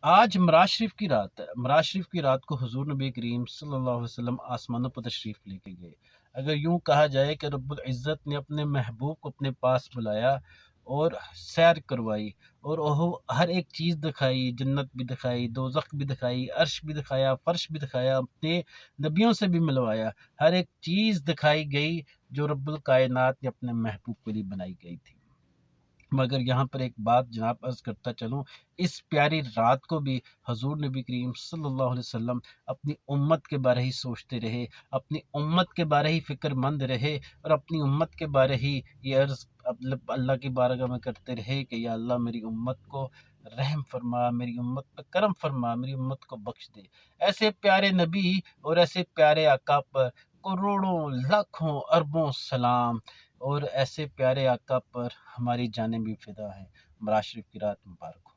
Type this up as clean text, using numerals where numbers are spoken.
آج معراج شریف کی رات ہے۔ معراج شریف کی رات کو حضور نبی کریم صلی اللہ علیہ وسلم آسمانوں پر تشریف لے کے گئے۔ اگر یوں کہا جائے کہ رب العزت نے اپنے محبوب کو اپنے پاس بلایا اور سیر کروائی، اور وہ ہر ایک چیز دکھائی، جنت بھی دکھائی، دوزخ بھی دکھائی، عرش بھی دکھایا، فرش بھی دکھایا، اپنے نبیوں سے بھی ملوایا، ہر ایک چیز دکھائی گئی جو رب الکائنات نے اپنے محبوب کے لیے بنائی گئی تھی۔ مگر یہاں پر ایک بات جناب عرض کرتا چلوں، اس پیاری رات کو بھی حضور نبی کریم صلی اللہ علیہ وسلم اپنی امت کے بارے ہی سوچتے رہے، اپنی امت کے بارے ہی فکر مند رہے، اور اپنی امت کے بارے ہی یہ عرض اللہ کی بارگاہ میں کرتے رہے کہ یا اللہ میری امت کو رحم فرما، میری امت پہ کرم فرما، میری امت کو بخش دے۔ ایسے پیارے نبی اور ایسے پیارے آقا پر کروڑوں لاکھوں اربوں سلام، اور ایسے پیارے آقا پر ہماری جانیں بھی فدا ہیں۔ معراج شریف کی رات مبارک ہو۔